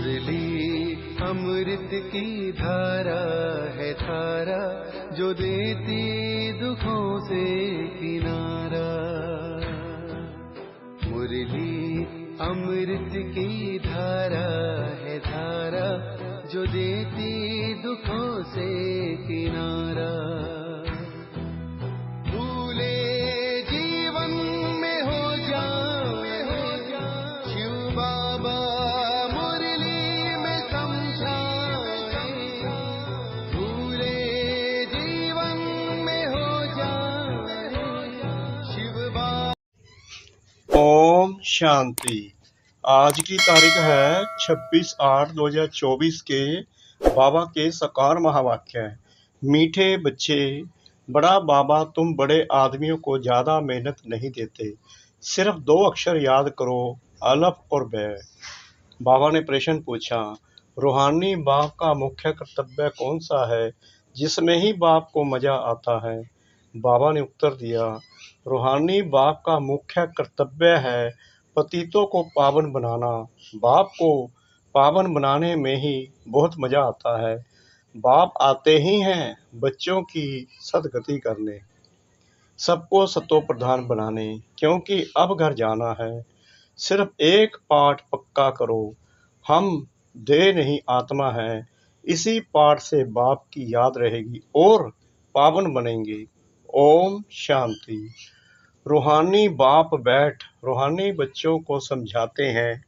मुरली अमृत की धारा है धारा, जो देती दुखों से किनारा। मुरली अमृत की धारा है धारा, जो देती दुखों से किनारा। भूले जीवन में हो जाए शिव बाबा मुरली में समझाए। भूले जीवन में हो जाए शिव बाबा। ओम शांति। आज की तारीख है 26/8/2024 के बाबा के साकार महावाक्य। मीठे बच्चे, बड़ा बाबा तुम बड़े आदमियों को ज्यादा मेहनत नहीं देते, सिर्फ 2 अक्षर याद करो, अलफ और बै। बाबा ने प्रश्न पूछा, रूहानी बाप का मुख्य कर्तव्य कौन सा है जिसमें ही बाप को मजा आता है? बाबा ने उत्तर दिया, रूहानी बाप का मुख्य कर्तव्य है पतितों को पावन बनाना। बाप को पावन बनाने में ही बहुत मजा आता है। बाप आते ही हैं बच्चों की सदगति करने, सबको सतो प्रधान बनाने, क्योंकि अब घर जाना है। सिर्फ एक पाठ पक्का करो, हम देह नहीं आत्मा है। इसी पाठ से बाप की याद रहेगी और पावन बनेंगे। ओम शांति। रूहानी बाप बैठ रूहानी बच्चों को समझाते हैं।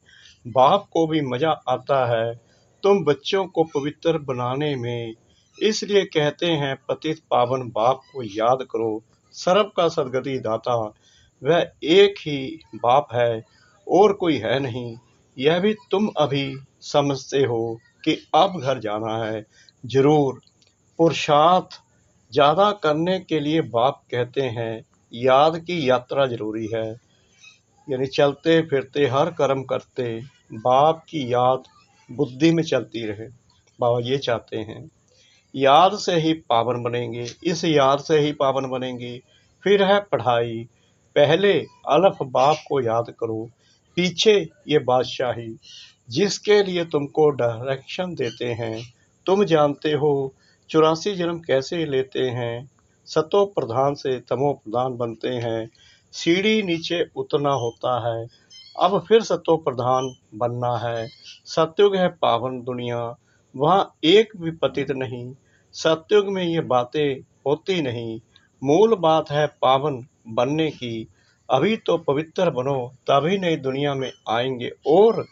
बाप को भी मजा आता है तुम बच्चों को पवित्र बनाने में, इसलिए कहते हैं पतित पावन बाप को याद करो। सर्व का सदगति दाता वह एक ही बाप है और कोई है नहीं। यह भी तुम अभी समझते हो कि अब घर जाना है। जरूर पुरुषार्थ ज्यादा करने के लिए बाप कहते हैं याद की यात्रा जरूरी है, यानी चलते फिरते हर कर्म करते बाप की याद बुद्धि में चलती रहे। बाबा ये चाहते हैं याद से ही पावन बनेंगे, इस याद से ही पावन बनेंगे। फिर है पढ़ाई, पहले अलफ बाप को याद करो, पीछे ये बादशाही जिसके लिए तुमको डायरेक्शन देते हैं। तुम जानते हो 84 जन्म कैसे लेते हैं, सतो प्रधान से तमो प्रधान बनते हैं। सीढ़ी नीचे उतरना होता है, अब फिर सतो प्रधान बनना है। सतयुग है पावन दुनिया, वहाँ एक भी पतित नहीं। सतयुग में ये बातें होती नहीं, मूल बात है पावन बनने की। अभी तो पवित्र बनो, तभी नई दुनिया में आएंगे और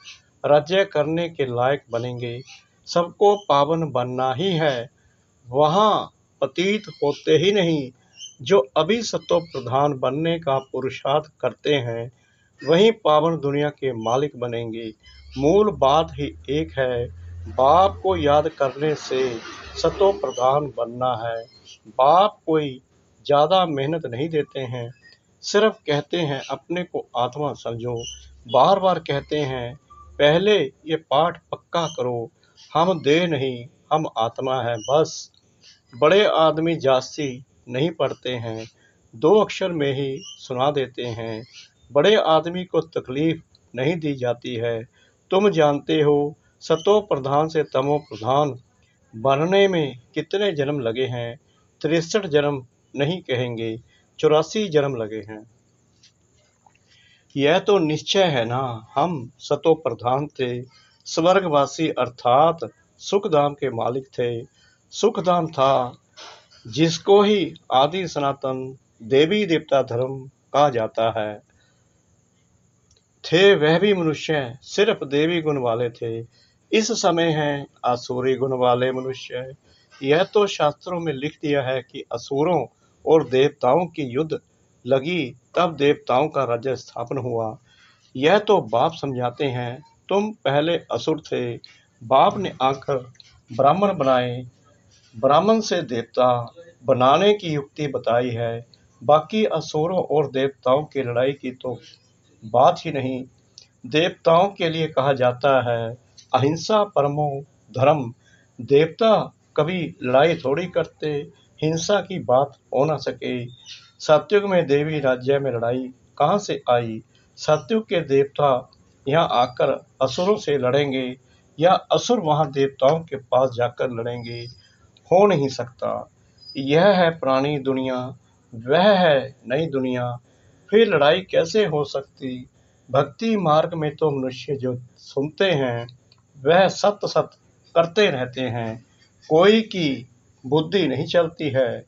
राज्य करने के लायक बनेंगे। सबको पावन बनना ही है, वहाँ पतित होते ही नहीं। जो अभी सतो प्रधान बनने का पुरुषार्थ करते हैं वही पावन दुनिया के मालिक बनेंगे। मूल बात ही एक है, बाप को याद करने से सतो प्रधान बनना है। बाप कोई ज्यादा मेहनत नहीं देते हैं, सिर्फ कहते हैं अपने को आत्मा समझो। बार बार कहते हैं पहले ये पाठ पक्का करो, हम देह नहीं हम आत्मा है बस। बड़े आदमी जास्ती नहीं पढ़ते हैं, 2 अक्षर में ही सुना देते हैं। बड़े आदमी को तकलीफ नहीं दी जाती है। तुम जानते हो सतो प्रधान से तमो प्रधान बनने में कितने जन्म लगे हैं? 63 जन्म नहीं कहेंगे, 84 जन्म लगे हैं। यह तो निश्चय है ना, हम सतो प्रधान थे, स्वर्गवासी अर्थात सुखधाम के मालिक थे। सुखधाम था जिसको ही आदि सनातन देवी देवता धर्म कहा जाता है। थे वह भी मनुष्य, सिर्फ देवी गुण वाले थे। इस समय हैं असुरी गुण वाले मनुष्य। यह तो शास्त्रों में लिख दिया है कि असुरों और देवताओं की युद्ध लगी, तब देवताओं का राज्य स्थापन हुआ। यह तो बाप समझाते हैं, तुम पहले असुर थे, बाप ने आकर ब्राह्मण बनाए, ब्राह्मण से देवता बनाने की युक्ति बताई है। बाकी असुरों और देवताओं की लड़ाई की तो बात ही नहीं। देवताओं के लिए कहा जाता है अहिंसा परमो धर्म। देवता कभी लड़ाई थोड़ी करते, हिंसा की बात हो ना सके। सतयुग में देवी राज्य में लड़ाई कहाँ से आई? सतयुग के देवता यहाँ आकर असुरों से लड़ेंगे, या असुर वहां देवताओं के पास जाकर लड़ेंगे, हो नहीं सकता। यह है पुरानी दुनिया, वह है नई दुनिया, फिर लड़ाई कैसे हो सकती। भक्ति मार्ग में तो मनुष्य जो सुनते हैं वह सत्य सत्य करते रहते हैं, कोई की बुद्धि नहीं चलती है,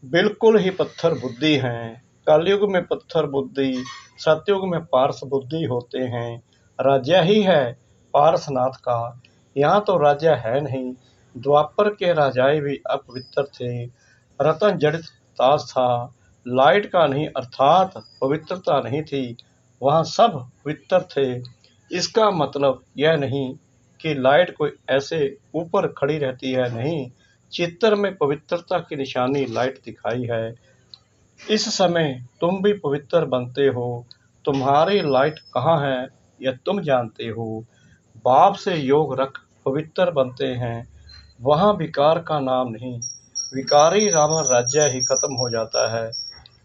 बिल्कुल ही पत्थर बुद्धि हैं। कलयुग में पत्थर बुद्धि, सतयुग में पारस बुद्धि होते हैं। राज्य ही है पारसनाथ का, यहाँ तो राज्य है नहीं। द्वापर के राजाए भी अपवित्र थे, रतन जड़ित ताज था, लाइट का नहीं अर्थात पवित्रता नहीं थी, वहाँ सब पवित्र थे। इसका मतलब यह नहीं कि लाइट कोई ऐसे ऊपर खड़ी रहती है, नहीं, चित्र में पवित्रता की निशानी लाइट दिखाई है। इस समय तुम भी पवित्र बनते हो, तुम्हारी लाइट कहाँ है यह तुम जानते हो। बाप से योग रख पवित्र बनते हैं, वहाँ विकार का नाम नहीं। विकारी रावण राज्य ही खत्म हो जाता है।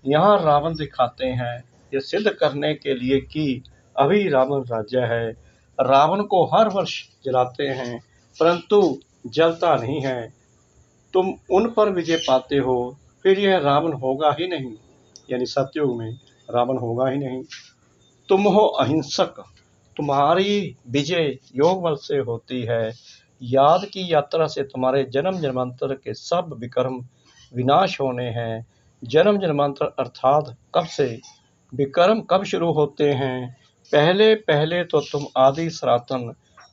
यहाँ रावण दिखाते हैं ये सिद्ध करने के लिए कि अभी रावण राज्य है। रावण को हर वर्ष जलाते हैं परंतु जलता नहीं है। तुम उन पर विजय पाते हो, फिर यह रावण होगा ही नहीं, यानी सतयुग में रावण होगा ही नहीं। तुम हो अहिंसक, तुम्हारी विजय योग बल से होती है। याद की यात्रा से तुम्हारे जन्म जन्मांतर के सब विकर्म विनाश होने हैं। जन्म जन्मांतर अर्थात कब से, विकर्म कब शुरू होते हैं। पहले पहले तो तुम आदि सनातन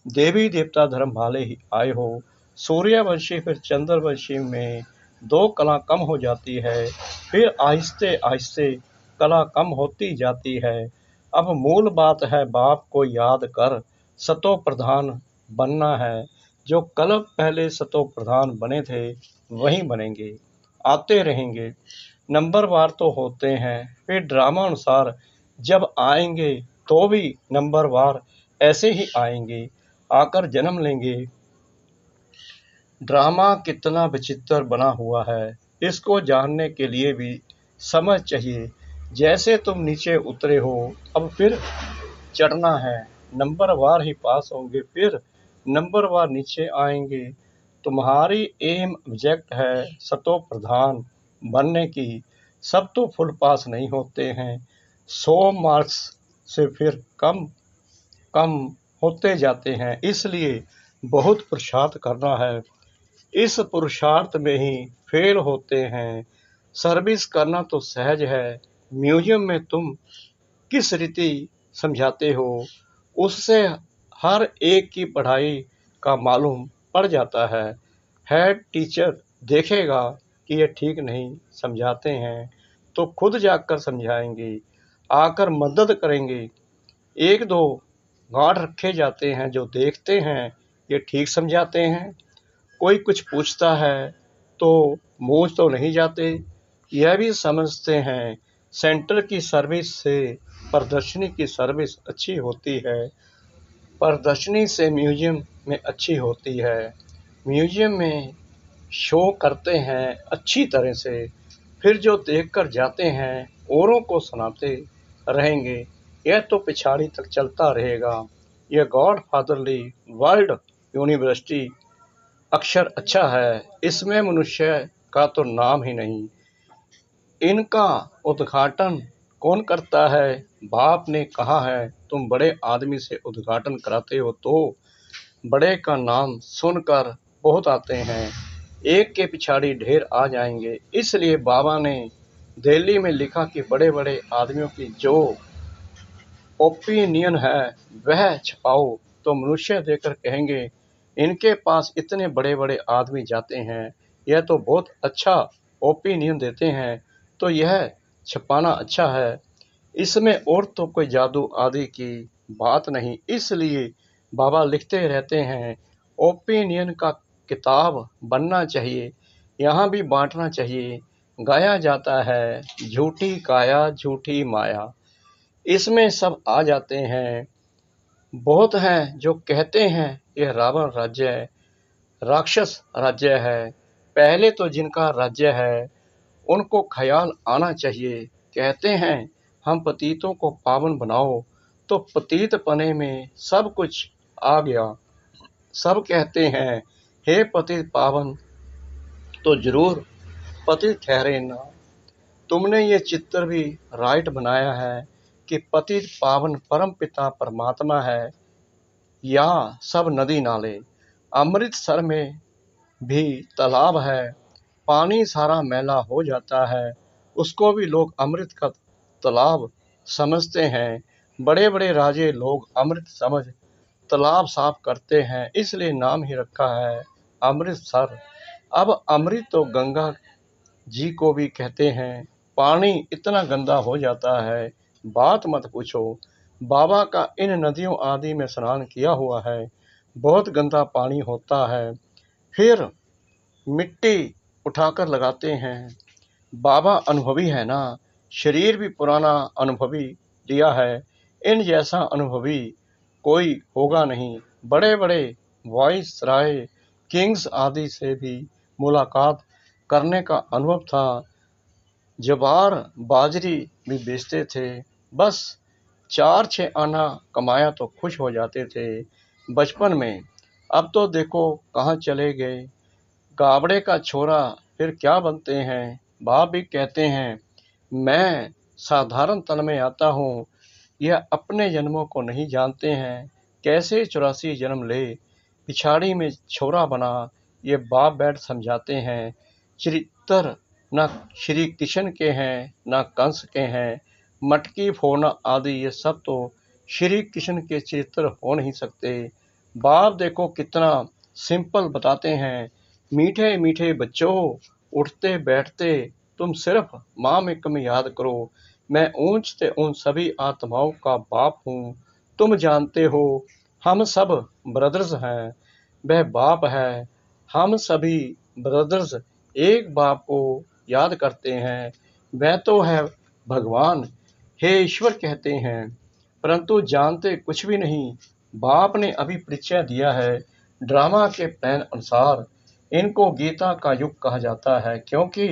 देवी देवता धर्म वाले ही आए हो। सूर्यवंशी फिर चंद्रवंशी में दो कला कम हो जाती है, फिर आहिस्ते आहिस्ते कला कम होती जाती है। अब मूल बात है बाप को याद कर सतो प्रधान बनना है। जो कल पहले सतो प्रधान बने थे वही बनेंगे, आते रहेंगे। नंबरवार तो होते हैं, फिर ड्रामा अनुसार जब आएंगे तो भी नंबरवार ऐसे ही आएंगे, आकर जन्म लेंगे। ड्रामा कितना विचित्र बना हुआ है, इसको जानने के लिए भी समझ चाहिए। जैसे तुम नीचे उतरे हो, अब फिर चढ़ना है, नंबरवार ही पास होंगे, फिर नंबरवार नीचे आएंगे। तुम्हारी एम ऑब्जेक्ट है सतो प्रधान बनने की। सब तो फुल पास नहीं होते हैं, 100 मार्क्स से फिर कम कम होते जाते हैं, इसलिए बहुत पुरुषार्थ करना है। इस पुरुषार्थ में ही फेल होते हैं। सर्विस करना तो सहज है, म्यूजियम में तुम किस रीति समझाते हो उससे हर एक की पढ़ाई का मालूम पड़ जाता है। हेड टीचर देखेगा कि ये ठीक नहीं समझाते हैं तो खुद जाकर समझाएंगे, आकर मदद करेंगे। एक दो गार्ड रखे जाते हैं जो देखते हैं ये ठीक समझाते हैं। कोई कुछ पूछता है तो मूंझ तो नहीं जाते, यह भी समझते हैं सेंटर की सर्विस से प्रदर्शनी की सर्विस अच्छी होती है, प्रदर्शनी से म्यूजियम में अच्छी होती है। म्यूजियम में शो करते हैं अच्छी तरह से, फिर जो देखकर जाते हैं औरों को सुनाते रहेंगे, यह तो पिछाड़ी तक चलता रहेगा। यह गॉड फादरली वर्ल्ड यूनिवर्सिटी अक्षर अच्छा है, इसमें मनुष्य का तो नाम ही नहीं। इनका उद्घाटन कौन करता है, बाप ने कहा है तुम बड़े आदमी से उद्घाटन कराते हो तो बड़े का नाम सुनकर बहुत आते हैं, एक के पिछाड़ी ढेर आ जाएंगे। इसलिए बाबा ने दिल्ली में लिखा कि बड़े बड़े आदमियों की जो ओपिनियन है वह छपाओ, तो मनुष्य देखकर कहेंगे इनके पास इतने बड़े बड़े आदमी जाते हैं, यह तो बहुत अच्छा ओपिनियन देते हैं, तो यह छपाना अच्छा है। इसमें और तो कोई जादू आदि की बात नहीं, इसलिए बाबा लिखते रहते हैं ओपिनियन का किताब बनना चाहिए, यहाँ भी बांटना चाहिए। गाया जाता है झूठी काया झूठी माया, इसमें सब आ जाते हैं। बहुत हैं जो कहते हैं यह रावण राज्य है, राक्षस राज्य है। पहले तो जिनका राज्य है उनको ख्याल आना चाहिए, कहते हैं हम पतितों को पावन बनाओ, तो पतितपने में सब कुछ आ गया। सब कहते हैं हे पतित पावन, तो जरूर पतित ठहरे ना। तुमने ये चित्र भी राइट बनाया है कि पतित पावन परम पिता परमात्मा है, या सब नदी नाले। अमृतसर में भी तालाब है, पानी सारा मैला हो जाता है, उसको भी लोग अमृत का तालाब समझते हैं। बड़े बड़े राजे लोग अमृत समझ तालाब साफ करते हैं, इसलिए नाम ही रखा है अमृतसर। अब अमृत तो गंगा जी को भी कहते हैं। पानी इतना गंदा हो जाता है, बात मत पूछो। बाबा का इन नदियों आदि में स्नान किया हुआ है, बहुत गंदा पानी होता है। फिर मिट्टी उठाकर लगाते हैं। बाबा अनुभवी है ना, शरीर भी पुराना अनुभवी दिया है। इन जैसा अनुभवी कोई होगा नहीं। बड़े बड़े वॉइस राय किंग्स आदि से भी मुलाकात करने का अनुभव था। जवार बाजरी भी बेचते थे, बस 4-6 आना कमाया तो खुश हो जाते थे बचपन में। अब तो देखो कहाँ चले गए। गावड़े का छोरा फिर क्या बनते हैं। बाप भी कहते हैं मैं साधारण तन में आता हूँ, यह अपने जन्मों को नहीं जानते हैं, कैसे 84 जन्म ले पिछाड़ी में छोरा बना। ये बाप बैठ समझाते हैं। चरित्र न श्री कृष्ण के हैं न कंस के हैं। मटकी फोड़ना आदि ये सब तो श्री कृष्ण के चरित्र हो नहीं सकते। बाप देखो कितना सिंपल बताते हैं। मीठे मीठे बच्चों, उठते बैठते तुम सिर्फ माँ में कमी याद करो। मैं ऊंच से ऊंच सभी आत्माओं का बाप हूँ। तुम जानते हो हम सब ब्रदर्स हैं, वह बाप है। हम सभी ब्रदर्स एक बाप को याद करते हैं, वह तो है भगवान। हे ईश्वर कहते हैं, परंतु जानते कुछ भी नहीं। बाप ने अभी परिचय दिया है ड्रामा के प्लान अनुसार। इनको गीता का युग कहा जाता है, क्योंकि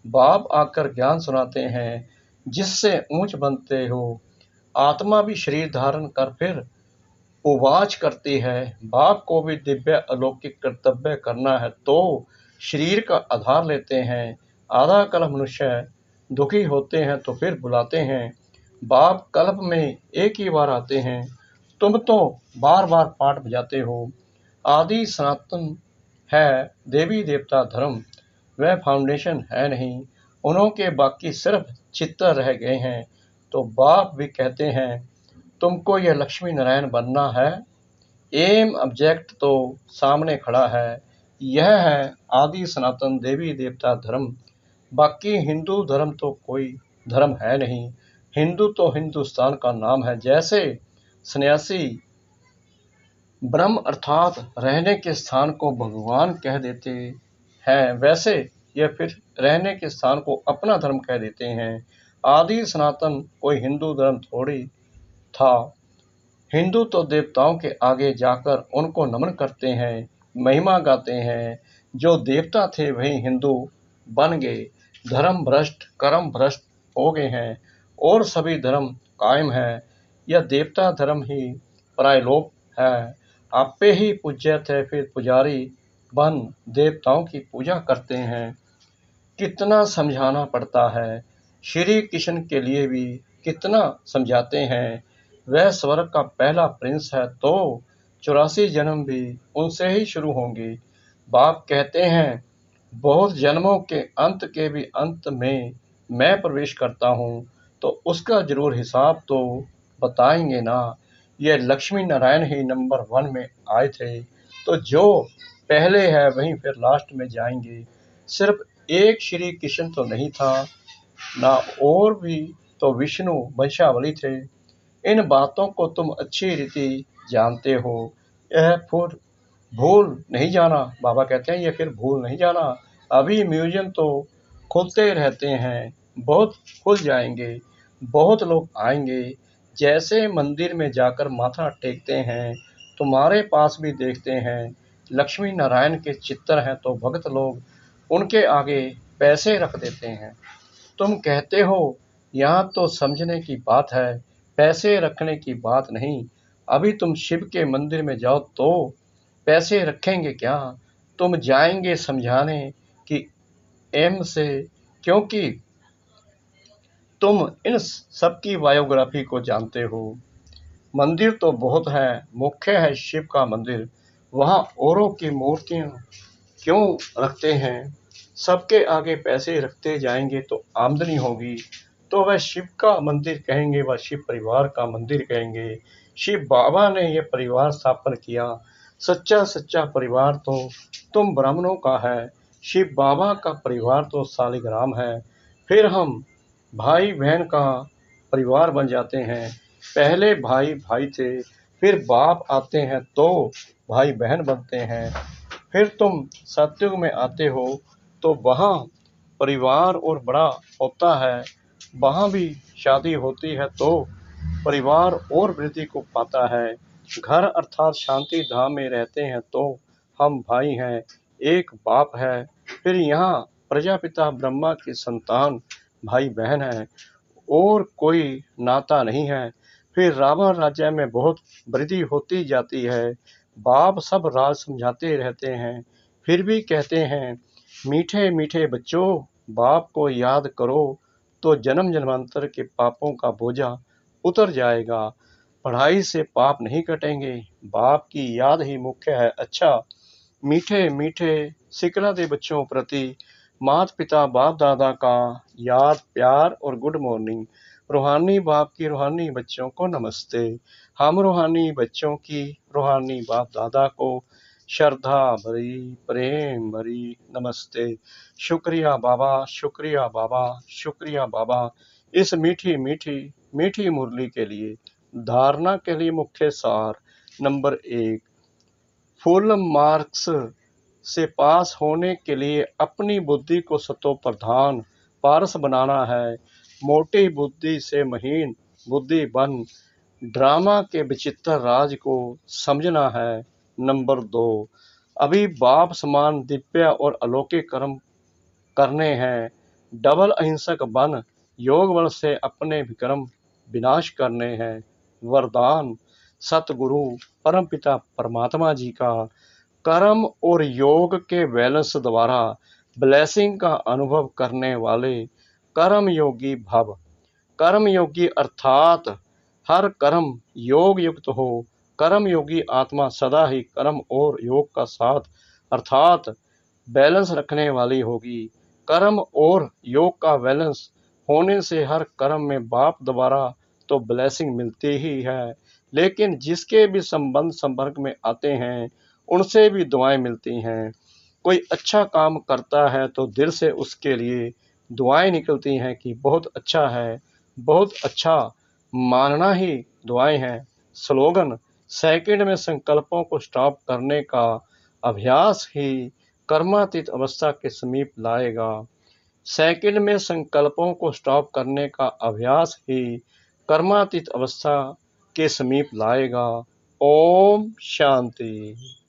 बाप आकर ज्ञान सुनाते हैं जिससे ऊंच बनते हो। आत्मा भी शरीर धारण कर फिर उवाच करती है। बाप को भी दिव्य अलौकिक कर्तव्य करना है तो शरीर का आधार लेते हैं। आधा कल्प मनुष्य दुखी होते हैं तो फिर बुलाते हैं। बाप कल्प में एक ही बार आते हैं, तुम तो बार बार पाठ बजाते हो। आदि सनातन है देवी देवता धर्म, वह फाउंडेशन है नहीं। उन्हों के बाकी सिर्फ चित्र रह गए हैं। तो बाप भी कहते हैं तुमको यह लक्ष्मी नारायण बनना है। एम ऑब्जेक्ट तो सामने खड़ा है, यह है आदि सनातन देवी देवता धर्म। बाकी हिंदू धर्म तो कोई धर्म है नहीं। हिंदू तो हिंदुस्तान का नाम है। जैसे सन्यासी ब्रह्म अर्थात रहने के स्थान को भगवान कह देते हैं, वैसे यह फिर रहने के स्थान को अपना धर्म कह देते हैं। आदि सनातन कोई हिंदू धर्म थोड़ी था। हिंदू तो देवताओं के आगे जाकर उनको नमन करते हैं, महिमा गाते हैं। जो देवता थे वही हिंदू बन गए। धर्म भ्रष्ट कर्म भ्रष्ट हो गए हैं और सभी धर्म कायम है। यह देवता धर्म ही परायलोक है। आपे ही पूज्य थे फिर पुजारी बन देवताओं की पूजा करते हैं। कितना समझाना पड़ता है। श्री कृष्ण के लिए भी कितना समझाते हैं। वह स्वर्ग का पहला प्रिंस है तो 84 जन्म भी उनसे ही शुरू होंगे। बाप कहते हैं बहुत जन्मों के अंत के भी अंत में मैं प्रवेश करता हूँ, तो उसका जरूर हिसाब तो बताएंगे ना। ये लक्ष्मी नारायण ही नंबर 1 में आए थे, तो जो पहले है वहीं फिर लास्ट में जाएंगे। सिर्फ एक श्री कृष्ण तो नहीं था ना, और भी तो विष्णु वंशावली थे। इन बातों को तुम अच्छी रीति जानते हो। यह फिर भूल नहीं जाना। बाबा कहते हैं ये फिर भूल नहीं जाना। अभी म्यूजियम तो खुलते रहते हैं, बहुत खुल जाएंगे, बहुत लोग आएंगे। जैसे मंदिर में जाकर माथा टेकते हैं, तुम्हारे पास भी देखते हैं लक्ष्मी नारायण के चित्र हैं, तो भक्त लोग उनके आगे पैसे रख देते हैं। तुम कहते हो यहाँ तो समझने की बात है, पैसे रखने की बात नहीं। अभी तुम शिव के मंदिर में जाओ तो पैसे रखेंगे क्या? तुम जाएंगे समझाने कि एम से, क्योंकि तुम इन सब की बायोग्राफी को जानते हो। मंदिर तो बहुत है, मुख्य है शिव का मंदिर, वहाँ औरों की मूर्तियाँ क्यों रखते हैं? सबके आगे पैसे रखते जाएंगे तो आमदनी होगी, तो वह शिव का मंदिर कहेंगे, वह शिव परिवार का मंदिर कहेंगे। शिव बाबा ने यह परिवार स्थापन किया, सच्चा सच्चा परिवार तो तुम ब्राह्मणों का है, शिव बाबा का परिवार तो सालिग्राम है। फिर हम भाई बहन का परिवार बन जाते हैं। पहले भाई भाई थे, फिर बाप आते हैं तो भाई बहन बनते हैं। फिर तुम सतयुग में आते हो तो वहाँ परिवार और बड़ा होता है, वहाँ भी शादी होती है तो परिवार और वृद्धि को पाता है। घर अर्थात शांति धाम में रहते हैं तो हम भाई हैं, एक बाप है। फिर यहाँ प्रजापिता ब्रह्मा की संतान भाई बहन है और कोई नाता नहीं है। फिर रावण राज्य में बहुत वृद्धि होती जाती है, बाप सब राज समझाते रहते हैं, फिर भी कहते हैं मीठे मीठे बच्चों बाप को याद करो तो जन्म जन्मांतर के पापों का बोझा उतर जाएगा। पढ़ाई से पाप नहीं कटेंगे, बाप की याद ही मुख्य है। अच्छा, मीठे मीठे सिकला दे बच्चों प्रति माता पिता बाप दादा का याद प्यार और गुड मॉर्निंग। रूहानी बाप की रूहानी बच्चों को नमस्ते। हम रूहानी बच्चों की रूहानी बाप दादा को श्रद्धा भरी प्रेम भरी नमस्ते। शुक्रिया बाबा, शुक्रिया बाबा, शुक्रिया बाबा इस मीठी मीठी मीठी मुरली के लिए। धारणा के लिए मुख्य सार नंबर 1, फुल मार्क्स से पास होने के लिए अपनी बुद्धि को सतो प्रधान पारस बनाना है। मोटी बुद्धि से महीन बुद्धि बन ड्रामा के विचित्र राज को समझना है। नंबर 2, अभी बाप समान दिव्य और अलौकिक कर्म करने हैं। डबल अहिंसक बन योग बल से अपने विक्रम विनाश करने हैं। वरदान सतगुरु परमपिता परमात्मा जी का कर्म और योग के बैलेंस द्वारा ब्लेसिंग का अनुभव करने वाले कर्म योगी भव। कर्म योगी अर्थात हर कर्म योग युक्त हो। कर्म योगी आत्मा सदा ही कर्म और योग का साथ अर्थात बैलेंस रखने वाली होगी। कर्म और योग का बैलेंस होने से हर कर्म में बाप द्वारा तो ब्लेसिंग मिलती ही है, लेकिन जिसके भी संबंध संपर्क में आते हैं उनसे भी दुआएं मिलती हैं। कोई अच्छा काम करता है तो दिल से उसके लिए दुआएं निकलती हैं कि बहुत अच्छा है, बहुत अच्छा मानना ही दुआएं हैं। स्लोगन सेकंड में संकल्पों को स्टॉप करने का अभ्यास ही कर्मातीत अवस्था के समीप लाएगा। सेकंड में संकल्पों को स्टॉप करने का अभ्यास ही कर्मातीत अवस्था के समीप लाएगा। ओम शांति।